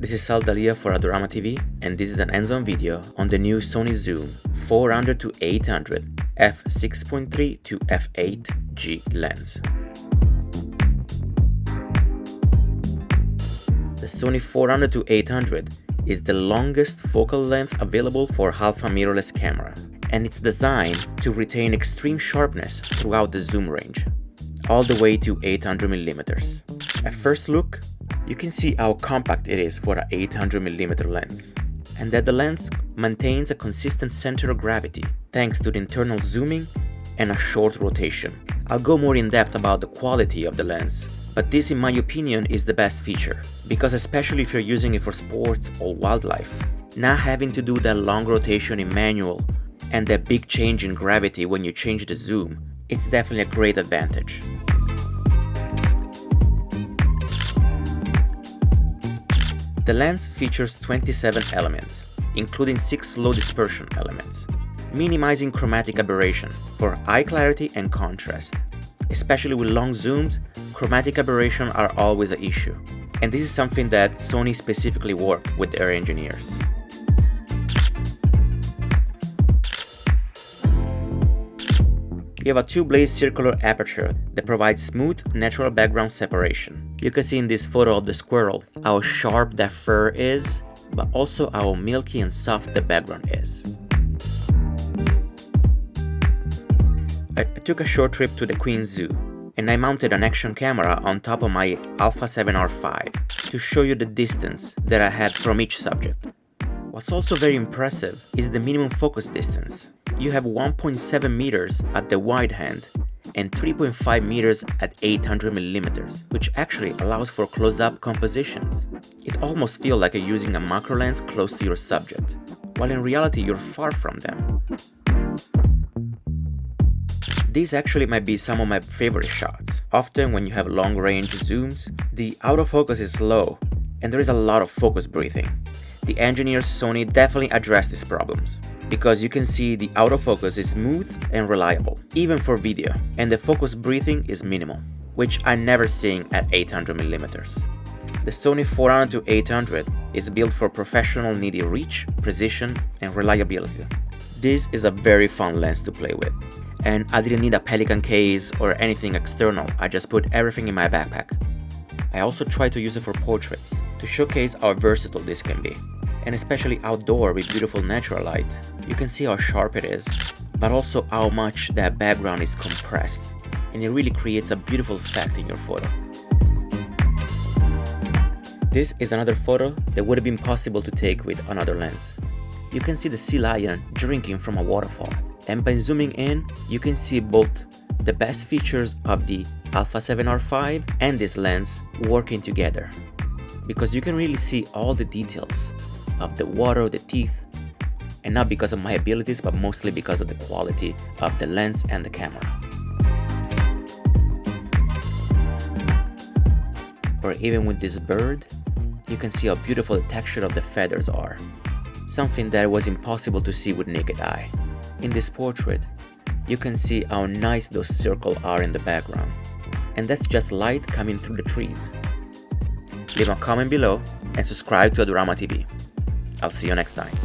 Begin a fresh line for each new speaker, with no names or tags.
this is Sal D'Alia for Adorama TV, and this is an hands-on video on the new Sony Zoom 400 to 800 f6.3 to f8G lens. The Sony 400 to 800 is the longest focal length available for alpha mirrorless camera, and it's designed to retain extreme sharpness throughout the zoom range, all the way to 800mm. At first look, you can see how compact it is for an 800mm lens, and that the lens maintains a consistent center of gravity thanks to the internal zooming and a short rotation. I'll go more in depth about the quality of the lens, but this in my opinion is the best feature, because especially if you're using it for sports or wildlife, not having to do that long rotation in manual and that big change in gravity when you change the zoom, it's definitely a great advantage. The lens features 27 elements, including 6 low dispersion elements, minimizing chromatic aberration for high clarity and contrast. Especially with long zooms, chromatic aberration are always an issue, and this is something that Sony specifically worked with their engineers. You have a 2-blaze circular aperture that provides smooth, natural background separation. You can see in this photo of the squirrel how sharp that fur is, but also how milky and soft the background is. I took a short trip to the Queen Zoo, and I mounted an action camera on top of my Alpha 7R5 to show you the distance that I had from each subject. What's also very impressive is the minimum focus distance. You have 1.7 meters at the wide hand and 3.5 meters at 800mm, which actually allows for close-up compositions. It almost feels like you're using a macro lens close to your subject, while in reality you're far from them. These actually might be some of my favorite shots. Often when you have long-range zooms, the autofocus is low and there is a lot of focus breathing. The engineers Sony definitely addressed these problems, because you can see the autofocus is smooth and reliable, even for video, and the focus breathing is minimal, which I'm never seeing at 800mm. The Sony 400 to 800 is built for professional needy reach, precision, and reliability. This is a very fun lens to play with, and I didn't need a Pelican case or anything external. I just put everything in my backpack. I also try to use it for portraits, to showcase how versatile this can be. And especially outdoor with beautiful natural light, you can see how sharp it is, but also how much that background is compressed, and it really creates a beautiful effect in your photo. This is another photo that would have been possible to take with another lens. You can see the sea lion drinking from a waterfall, and by zooming in, you can see both the best features of the Alpha 7R5 and this lens working together, because you can really see all the details of the water, the teeth, and not because of my abilities, but mostly because of the quality of the lens and the camera. Or even with this bird, you can see how beautiful the texture of the feathers are, something that was impossible to see with naked eye. In this portrait, you can see how nice those circles are in the background, and that's just light coming through the trees. Leave a comment below and subscribe to Adorama TV. I'll see you next time.